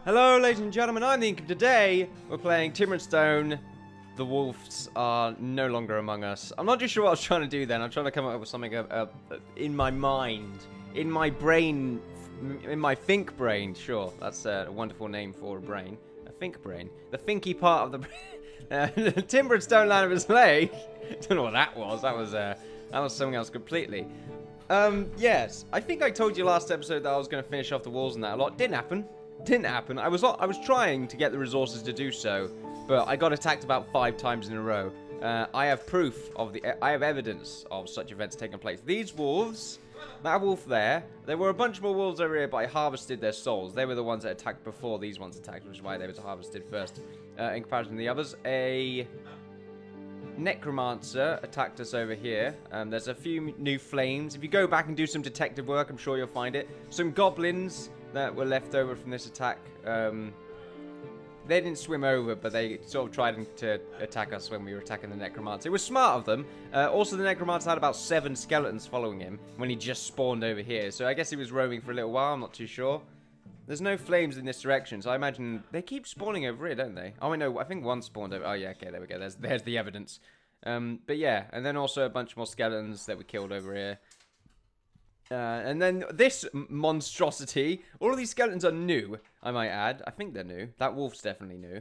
Hello, ladies and gentlemen, I'm the Innkeeper. Today, we're playing Timber and Stone. The wolves are no longer among us. I'm not too sure what I was trying to do then. I'm trying to come up with something in my mind, in my brain, in my think brain. Sure, that's a wonderful name for a brain. A think brain. The thinky part of the brain. Timber and Stone land of Islay. Don't know what that was. That was something else completely. Yes, I think I told you last episode that I was going to finish off the walls and that a lot. Didn't happen. Didn't happen. I was trying to get the resources to do so, but I got attacked about 5 times in a row. I have proof of I have evidence of such events taking place. These wolves, that wolf there were a bunch more wolves over here, but I harvested their souls. They were the ones that attacked before these ones attacked, which is why they were harvested first. In comparison to the others, a necromancer attacked us over here. There's a few new flames. If you go back and do some detective work, I'm sure you'll find it. Some goblins that were left over from this attack. They didn't swim over, but they sort of tried to attack us when we were attacking the necromancer. It was smart of them. Also, the necromancer had about 7 skeletons following him when he just spawned over here. So I guess he was roaming for a little while. I'm not too sure. There's no flames in this direction, so I imagine they keep spawning over here, don't they? Oh, I know. I think one spawned over. Oh, yeah. Okay, there we go. There's the evidence. But yeah, and then also a bunch more skeletons that we killed over here. And then this monstrosity. All of these skeletons are new, I might add. I think they're new. That wolf's definitely new.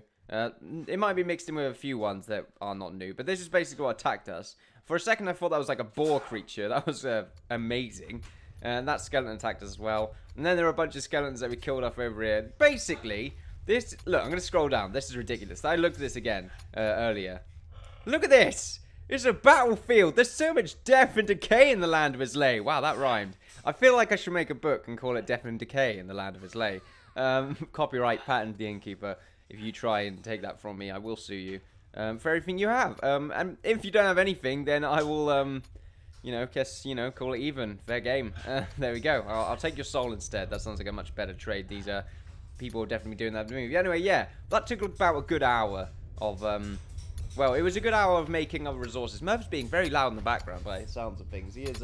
It might be mixed in with a few ones that are not new. But this is basically what attacked us. For a second, I thought that was like a boar creature. That was amazing. And that skeleton attacked us as well. And then there are a bunch of skeletons that we killed off over here. Basically, this... Look, I'm going to scroll down. This is ridiculous. I looked at this again earlier. Look at this. It's a battlefield. There's so much death and decay in the land of Islay. Wow, that rhymed. I feel like I should make a book and call it Death and Decay in the land of Islay. Copyright patent, the Innkeeper. If you try and take that from me, I will sue you for everything you have. And if you don't have anything, then I will, call it even. Fair game. There we go. I'll take your soul instead. That sounds like a much better trade. These people are definitely doing that to me. Anyway, yeah, that took about a good hour of well, it was a good hour of making other resources. Merv's being very loud in the background by the sounds of things. He is,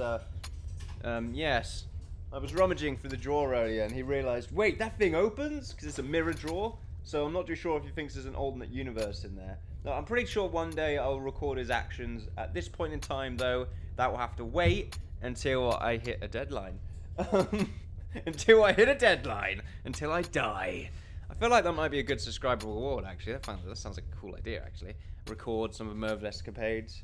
yes. I was rummaging through the drawer earlier and he realized, wait, that thing opens? Because it's a mirror drawer. So I'm not too sure if he thinks there's an alternate universe in there. No, I'm pretty sure one day I'll record his actions. At this point in time, though, that will have to wait until I hit a deadline. Until I hit a deadline. Until I die. I feel like that might be a good subscriber reward, actually. That sounds like a cool idea, actually. Record some of Merv's escapades.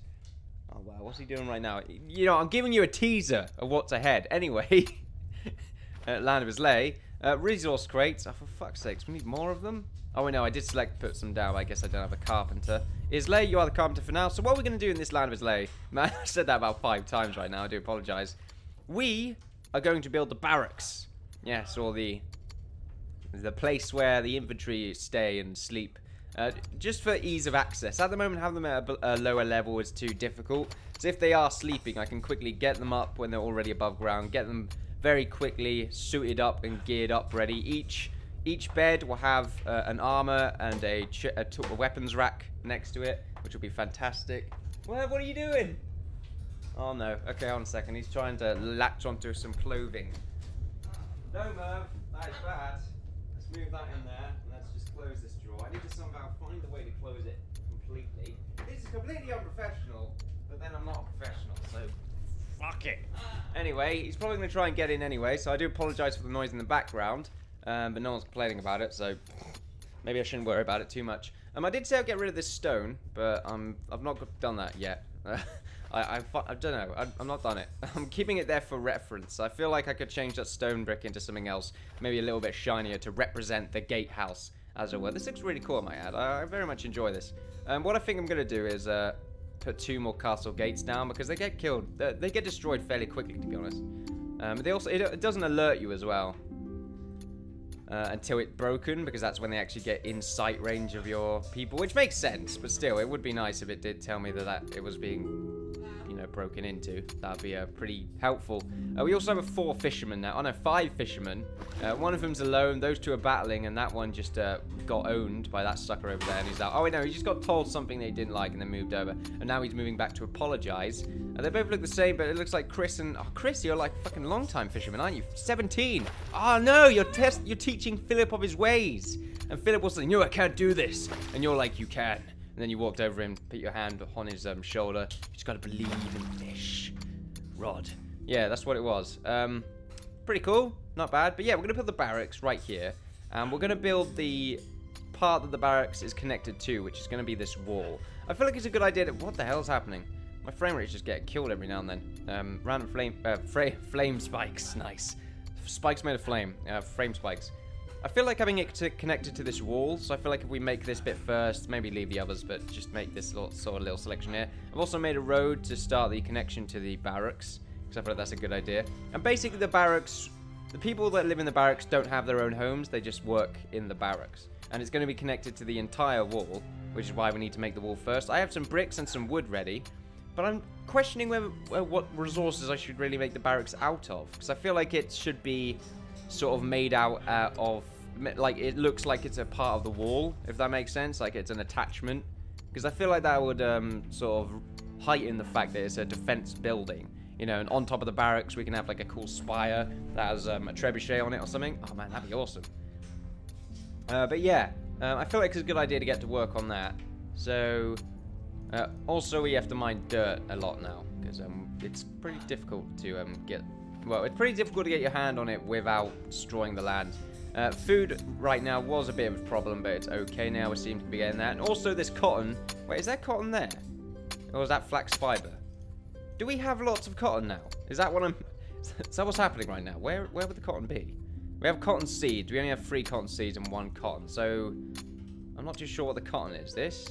Oh, wow. What's he doing right now? You know, I'm giving you a teaser of what's ahead. Anyway, Land of Islay. Resource crates. Oh, for fuck's sakes. We need more of them? Oh, no. I did put some down. I guess I don't have a carpenter. Islay, you are the carpenter for now. So what are we going to do in this Land of Islay? Man, I said that about 5 times right now. I do apologize. We are going to build the barracks. Yes, or the place where the infantry stay and sleep. Just for ease of access. At the moment, having them at a lower level is too difficult. So if they are sleeping, I can quickly get them up when they're already above ground. Get them very quickly suited up and geared up, ready. Each bed will have an armor and a weapons rack next to it, which will be fantastic. What are you doing? Oh, no. Okay, hold on a second. He's trying to latch onto some clothing. No, Merv. That is bad. Let's move that in there. And let's just close this drawer. I need to somehow find a way to close it completely. This is completely unprofessional, but then I'm not a professional, so fuck it. Anyway, he's probably going to try and get in anyway, so I do apologise for the noise in the background, but no one's complaining about it, so maybe I shouldn't worry about it too much. I did say I'll get rid of this stone, but I've not done that yet. I don't know. I'm not done it. I'm keeping it there for reference. I feel like I could change that stone brick into something else, maybe a little bit shinier to represent the gatehouse, as it were. This looks really cool, I might add. I very much enjoy this. What I think I'm going to do is put 2 more castle gates down because they get killed. They get destroyed fairly quickly, to be honest. They also it doesn't alert you as well until it's broken, because that's when they actually get in sight range of your people, which makes sense. But still, it would be nice if it did tell me that it was being, broken into. That'd be pretty helpful. We also have 4 fishermen now. Oh no, 5 fishermen. One of them's alone. Those 2 are battling, and that one just got owned by that sucker over there. And he's out. Oh wait, no, he just got told something they didn't like and then moved over. And now he's moving back to apologize. They both look the same, but it looks like Chris and... Oh, Chris, you're like fucking long-time fisherman, aren't you? 17. Oh no, you're teaching Philip of his ways. And Philip was like, no, I can't do this. And you're like, you can. And then you walked over him, put your hand on his shoulder. You just gotta believe in fish. Rod. Yeah, that's what it was. Pretty cool. Not bad. But yeah, we're gonna put the barracks right here. And we're gonna build the part that the barracks is connected to, which is gonna be this wall. I feel like it's a good idea to... What the hell's happening? My frame rate's just getting killed every now and then. Random flame spikes. Nice. Spikes made of flame. Frame spikes. I feel like having it connected to this wall, so I feel like if we make this bit first, maybe leave the others, but just make this sort of little selection here. I've also made a road to start the connection to the barracks, because I feel like that's a good idea. And basically the barracks, the people that live in the barracks don't have their own homes, they just work in the barracks. And it's going to be connected to the entire wall, which is why we need to make the wall first. I have some bricks and some wood ready, but I'm questioning what resources I should really make the barracks out of, because I feel like it should be sort of made out of... Like, it looks like it's a part of the wall, if that makes sense. Like, it's an attachment. Because I feel like that would sort of heighten the fact that it's a defense building. You know, and on top of the barracks, we can have, like, a cool spire that has a trebuchet on it or something. Oh, man, that'd be awesome. But, yeah. I feel like it's a good idea to get to work on that. So, also, we have to mine dirt a lot now. Because it's pretty difficult to get... Well, it's pretty difficult to get your hand on it without destroying the land. Food right now was a bit of a problem, but it's okay now. We seem to be getting that. And also this cotton. Wait, is there cotton there? Or is that flax fiber? Do we have lots of cotton now? Is that what I'm... Is that what's happening right now? Where would the cotton be? We have cotton seeds. We only have 3 cotton seeds and 1 cotton. So, I'm not too sure what the cotton is. This?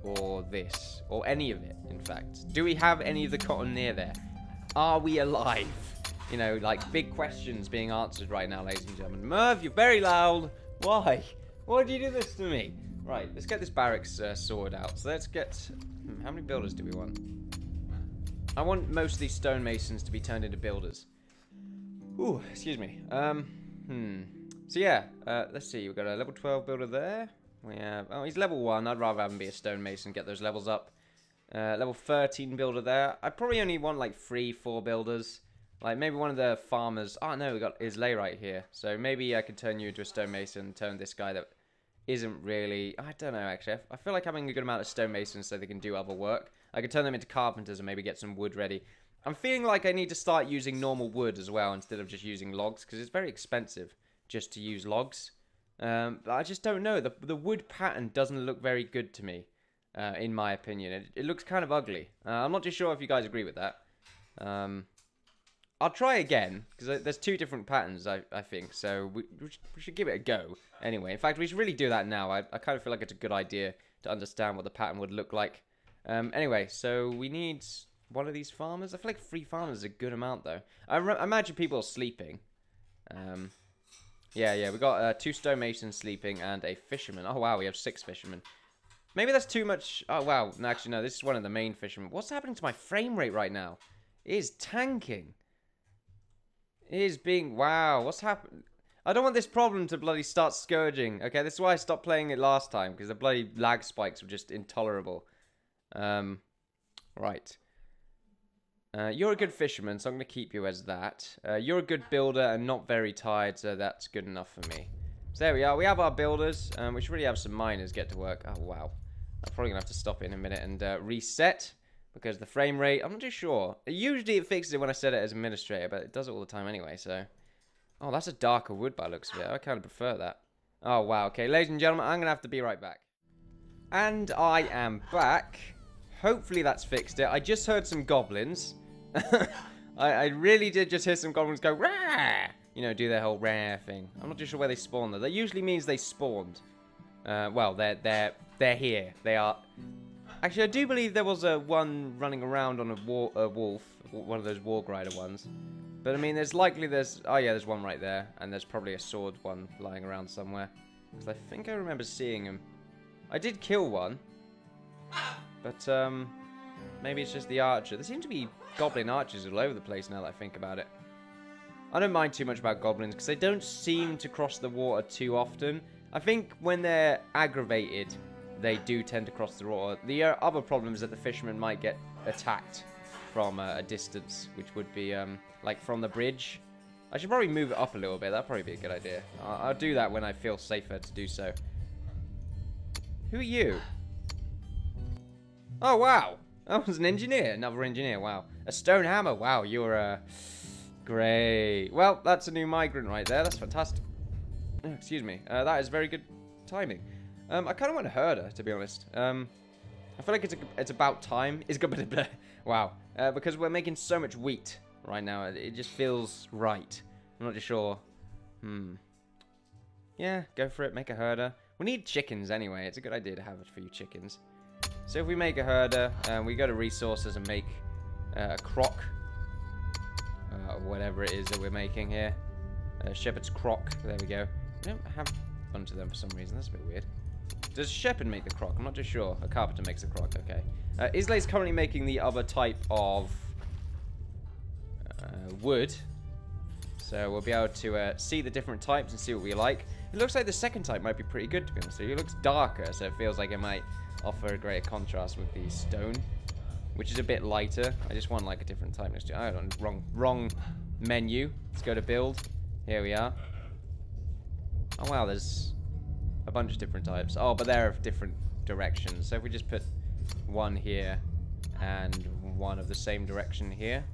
Or this? Or any of it, in fact. Do we have any of the cotton near there? Are we alive? You know, like, big questions being answered right now, ladies and gentlemen. Merv, you're very loud. Why? Why do you do this to me? Right, let's get this barracks sorted out. So let's get... how many builders do we want? I want most of these stonemasons to be turned into builders. Ooh, excuse me. So yeah, let's see. We've got a level 12 builder there. We have... Oh, he's level 1. I'd rather have him be a stonemason, get those levels up. Level 13 builder there. I probably only want, like, 3-4 builders. Like, maybe one of the farmers... Oh, no, we got Islay right here. So maybe I could turn you into a stonemason and turn this guy that isn't really... I don't know, actually. I feel like having a good amount of stonemasons so they can do other work. I could turn them into carpenters and maybe get some wood ready. I'm feeling like I need to start using normal wood as well instead of just using logs, because it's very expensive just to use logs. But I just don't know. The wood pattern doesn't look very good to me, in my opinion. It looks kind of ugly. I'm not too sure if you guys agree with that. I'll try again, because there's 2 different patterns, I think, so we should give it a go. Anyway, in fact, we should really do that now. I kind of feel like it's a good idea to understand what the pattern would look like. Anyway, so we need one of these farmers. I feel like 3 farmers is a good amount, though. I imagine people are sleeping. Yeah, we got 2 stonemasons sleeping and a fisherman. Oh, wow, we have 6 fishermen. Maybe that's too much. Oh, wow. No, actually, no, this is one of the main fishermen. What's happening to my frame rate right now? It is tanking. It is being... Wow, what's happened? I don't want this problem to bloody start scourging. Okay, this is why I stopped playing it last time, because the bloody lag spikes were just intolerable. Right. You're a good fisherman, so I'm going to keep you as that. You're a good builder and not very tired, so that's good enough for me. So there we are. We have our builders. We should really have some miners get to work. Oh, wow. I'm probably going to have to stop it in a minute and reset. Because the frame rate, I'm not too sure. Usually it fixes it when I set it as administrator, but it does it all the time anyway, so... Oh, that's a darker wood by the looks of it. I kind of prefer that. Oh, wow. Okay, ladies and gentlemen, I'm going to have to be right back. And I am back. Hopefully that's fixed it. I just heard some goblins. I really did just hear some goblins go, rah! You know, do their whole rah thing. I'm not too sure where they spawned, though. That usually means they spawned. Well, they're here. They are... Actually, I do believe there was one running around on a wolf, one of those warg rider ones. But I mean, there's... Oh yeah, there's one right there, and there's probably a sword one lying around somewhere. Because I think I remember seeing him. I did kill one, but Maybe it's just the archer. There seem to be goblin archers all over the place now that I think about it. I don't mind too much about goblins because they don't seem to cross the water too often. I think when they're aggravated, they do tend to cross the water. The other problem is that the fishermen might get attacked from a distance, which would be like from the bridge. I should probably move it up a little bit. That'd probably be a good idea. I'll do that when I feel safer to do so. Who are you? Oh, wow. That was an engineer. Another engineer. Wow. A stone hammer. Wow, you're great. Well, that's a new migrant right there. That's fantastic. Oh, excuse me. That is very good timing. I kind of want a herder, to be honest. I feel like it's about time. It's good. Wow. Because we're making so much wheat right now. It just feels right. I'm not just sure. Yeah, go for it. Make a herder. We need chickens anyway. It's a good idea to have a few chickens. So if we make a herder, we go to resources and make a crock. Whatever it is that we're making here. Shepherd's crock. There we go. We don't have a bunch of them for some reason. That's a bit weird. Does shepherd make the crock? I'm not just sure. A carpenter makes the crock. Okay. Islay's currently making the other type of wood. So we'll be able to see the different types and see what we like. It looks like the second type might be pretty good, to be honest. It looks darker, so it feels like it might offer a greater contrast with the stone, which is a bit lighter. I just want like a different type next to it. I don't know, wrong menu. Let's go to build. Here we are. Oh wow, there's a bunch of different types. Oh, but they're of different directions. So if we just put one here and one of the same direction here.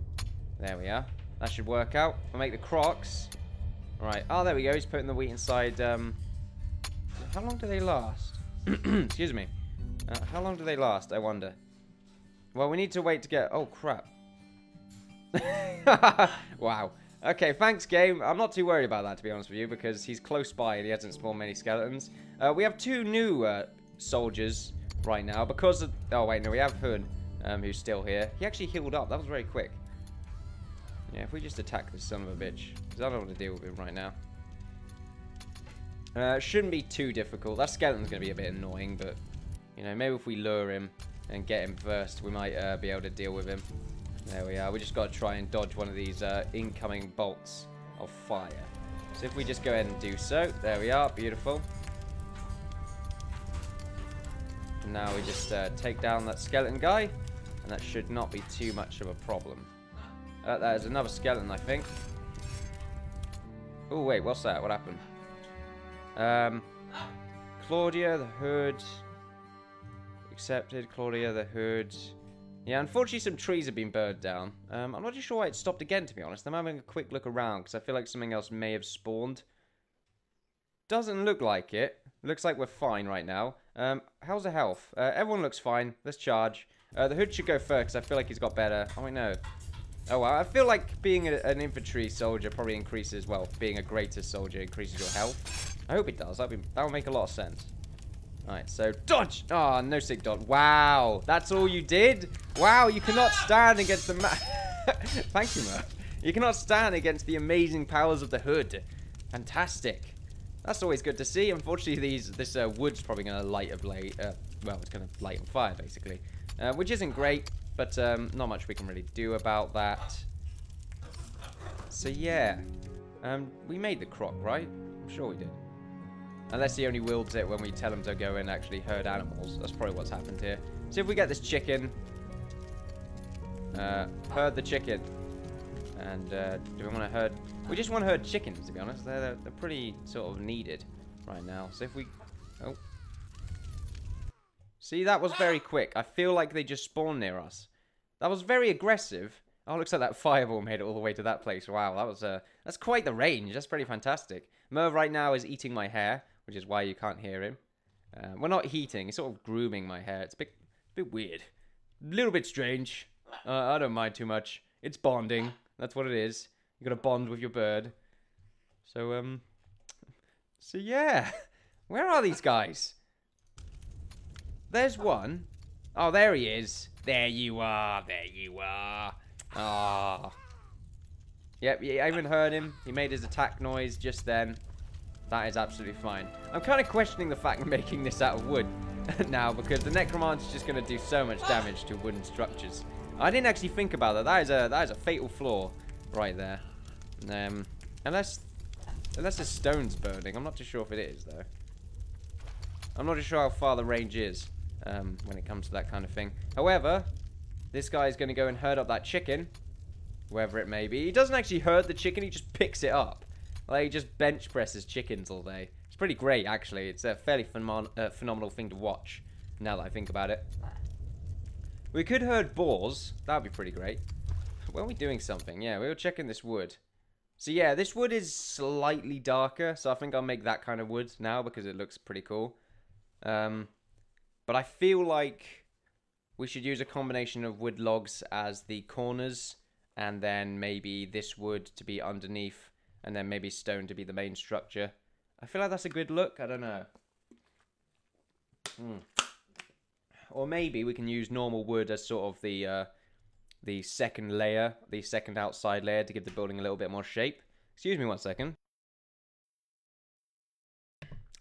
There we are. That should work out. We'll make the crocks. Right. Oh, there we go. He's putting the wheat inside. How long do they last? Excuse me. How long do they last, I wonder? Well, we need to wait to get... Oh, crap. Wow. Okay, thanks, game. I'm not too worried about that, to be honest with you, because he's close by and he hasn't spawned many skeletons. We have two new soldiers right now because of... Oh, wait, no, we have Hun, who's still here. He actually healed up. That was very quick. Yeah, if we just attack this son of a bitch, because I don't want to deal with him right now. Shouldn't be too difficult. That skeleton's going to be a bit annoying, but, you know, maybe if we lure him and get him first, we might be able to deal with him. There we are. We just got to try and dodge one of these incoming bolts of fire. So if we just go ahead and do so. There we are. Beautiful. And now we just take down that skeleton guy, and that should not be too much of a problem. That is another skeleton, I think. Oh, wait, what's that? What happened? Claudia, the hood. Accepted. Claudia, the hood. Yeah, unfortunately some trees have been burned down. I'm not too sure why it stopped again, to be honest. I'm having a quick look around, because I feel like something else may have spawned. Doesn't look like it. Looks like we're fine right now. How's the health? Everyone looks fine. Let's charge. The hood should go first, because I feel like he's got better. Oh, I know. Oh, wow. I feel like being an infantry soldier probably increases, well, being a greater soldier increases your health. I hope it does. That would make a lot of sense. Alright, so dodge! Oh, no sig dodge. Wow, that's all you did? Wow, you cannot stand against the Thank you, Murph. You cannot stand against the amazing powers of the hood. Fantastic. That's always good to see. Unfortunately, this wood's probably going to light ablaze. Well, it's going to light on fire, basically. Which isn't great, but not much we can really do about that. So, yeah. We made the croc, right? I'm sure we did. Unless he only wields it when we tell him to go and actually herd animals. That's probably what's happened here. See if we get this chicken. Herd the chicken. And do we want to herd... We just want to herd chickens, to be honest. They're pretty sort of needed right now. So if we... Oh. See, that was very quick. I feel like they just spawned near us. That was very aggressive. Oh, looks like that fireball made it all the way to that place. Wow, that was that's quite the range. That's pretty fantastic. Merv right now is eating my hair, which is why you can't hear him. We're not heating. He's sort of grooming my hair. It's a bit weird. A little bit strange. I don't mind too much. It's bonding. That's what it is. You got to bond with your bird. So, so yeah. Where are these guys? There's one. Oh, there he is. There you are. There you are. Ah. Yep, I even heard him. He made his attack noise just then. That is absolutely fine. I'm kind of questioning the fact of making this out of wood. now, because the necromancer's just going to do so much damage to wooden structures. I didn't actually think about that. That is a fatal flaw right there. Unless the stone's burning. I'm not too sure if it is, though. I'm not too sure how far the range is when it comes to that kind of thing. However, this guy's going to go and herd up that chicken, wherever it may be. He doesn't actually herd the chicken, he just picks it up. Like, he just bench presses chickens all day. It's pretty great, actually. It's a fairly phenomenal thing to watch, now that I think about it. We could herd boars. That would be pretty great. Were we doing something? Yeah, we were checking this wood. So yeah, this wood is slightly darker, so I think I'll make that kind of wood now because it looks pretty cool. But I feel like we should use a combination of wood logs as the corners, and then maybe this wood to be underneath, and then maybe stone to be the main structure. I feel like that's a good look. I don't know. Or maybe we can use normal wood as sort of the second layer, the second outside layer, to give the building a little bit more shape. Excuse me 1 second.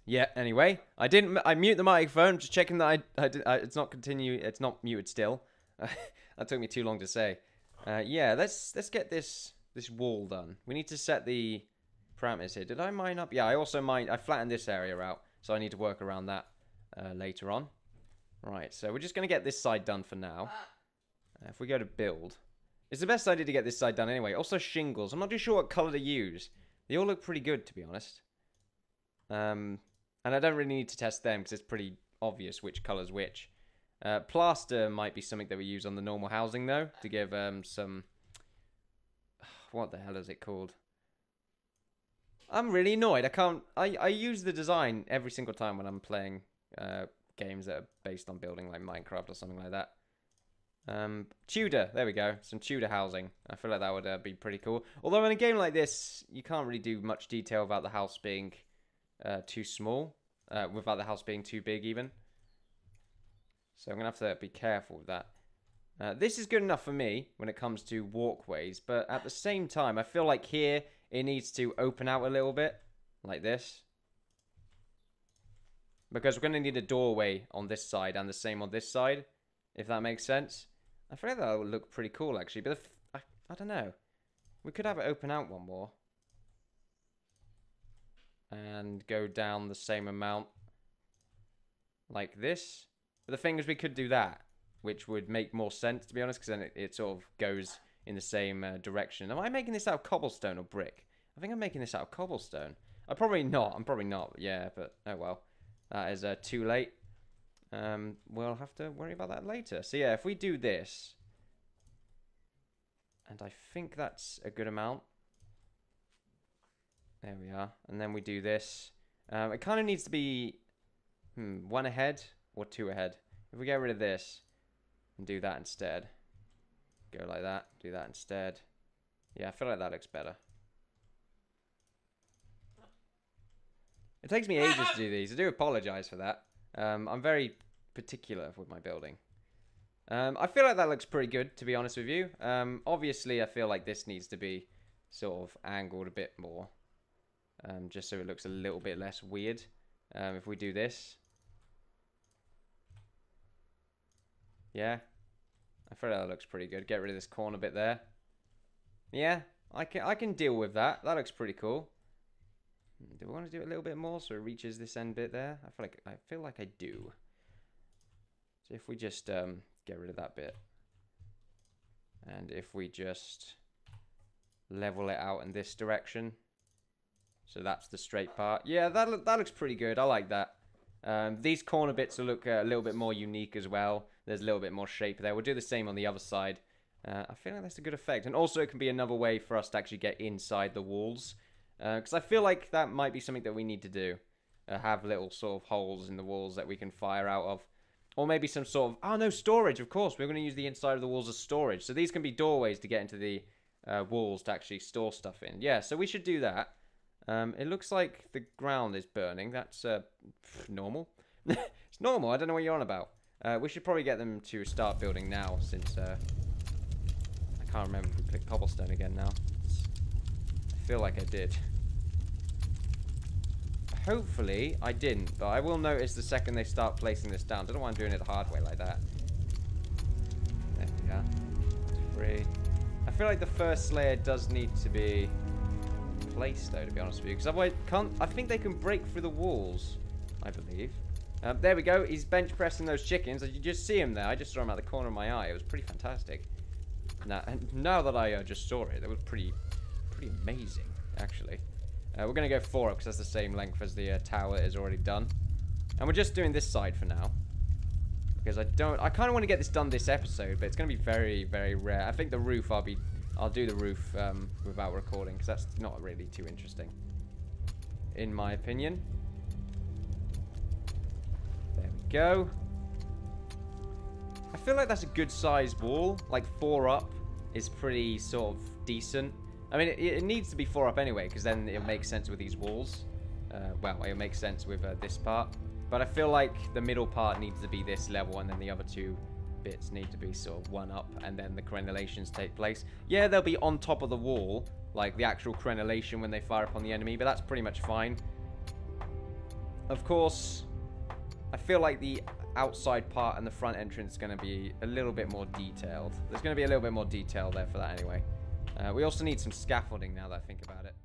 Yeah, anyway, I mute the microphone, just checking that it's not muted still. That took me too long to say. Yeah, let's get this wall done. We need to set the parameters here. Did I mine up? Yeah, I flattened this area out, so I need to work around that later on. Right, so we're just going to get this side done for now. If we go to build, it's the best idea to get this side done anyway. Also shingles, I'm not too sure what colour to use. They all look pretty good, to be honest. And I don't really need to test them because it's pretty obvious which colour's which. Plaster might be something that we use on the normal housing, though, to give some... What the hell is it called? I'm really annoyed. I use the design every single time when I'm playing games that are based on building, like Minecraft or something like that. Tudor, there we go. Some Tudor housing. I feel like that would be pretty cool. Although in a game like this, you can't really do much detail about the house being too small, without the house being too big even. So I'm going to have to be careful with that. This is good enough for me when it comes to walkways, but at the same time, I feel like here it needs to open out a little bit, like this. Because we're going to need a doorway on this side and the same on this side, if that makes sense. I feel like that would look pretty cool, actually, but I don't know. We could have it open out one more. And go down the same amount like this. But the thing is, we could do that, which would make more sense, to be honest, because then it sort of goes in the same direction. Am I making this out of cobblestone or brick? I think I'm making this out of cobblestone. I'm probably not, yeah, but oh well. That is too late. We'll have to worry about that later. So yeah, if we do this, and I think that's a good amount. There we are. And then we do this. It kind of needs to be one ahead or two ahead. If we get rid of this and do that instead. Go like that. Do that instead. Yeah, I feel like that looks better. It takes me ages to do these. I do apologize for that. I'm very particular with my building. I feel like that looks pretty good, to be honest with you. Obviously, I feel like this needs to be sort of angled a bit more. Just so it looks a little bit less weird. If we do this. Yeah. I feel like that looks pretty good. Get rid of this corner bit there. Yeah, I can deal with that. That looks pretty cool. Do we want to do it a little bit more so it reaches this end bit there? I feel like I do. So if we just get rid of that bit. And if we just level it out in this direction. So that's the straight part. Yeah, that looks pretty good. I like that. These corner bits will look a little bit more unique as well. There's a little bit more shape there. We'll do the same on the other side. I feel like that's a good effect. And also it can be another way for us to actually get inside the walls. Because I feel like that might be something that we need to do. Have little sort of holes in the walls that we can fire out of. Or maybe some sort of... Oh, no, storage, of course. We're going to use the inside of the walls as storage. So these can be doorways to get into the walls to actually store stuff in. Yeah, so we should do that. It looks like the ground is burning. That's normal. It's normal. I don't know what you're on about. We should probably get them to start building now, since I can't remember if we clicked cobblestone again now. I feel like I did. hopefully I didn't, but I will notice the second they start placing this down. Don't know why I'm doing it the hard way like that. There we go. That's 3. I feel like the first layer does need to be placed, though, to be honest with you, because otherwise, I think they can break through the walls, I believe. There we go. He's bench pressing those chickens. You just see him there. I just saw him out the corner of my eye. It was pretty fantastic. Now that I just saw it, that was pretty amazing, actually. We're going to go 4 up because that's the same length as the tower is already done. And we're just doing this side for now. Because I kind of want to get this done this episode, but it's going to be very, very rare. I think the roof, I'll do the roof without recording, because that's not really too interesting, in my opinion. There we go. I feel like that's a good sized wall. Like 4 up is pretty sort of decent. I mean, it needs to be 4 up anyway, because then it'll make sense with these walls. Well, it'll make sense with this part. But I feel like the middle part needs to be this level, and then the other 2 bits need to be sort of 1 up, and then the crenellations take place. Yeah, they'll be on top of the wall, like the actual crenellation when they fire upon the enemy, but that's pretty much fine. Of course, I feel like the outside part and the front entrance is going to be a little bit more detailed. There's going to be a little bit more detail there for that anyway. We also need some scaffolding now that I think about it.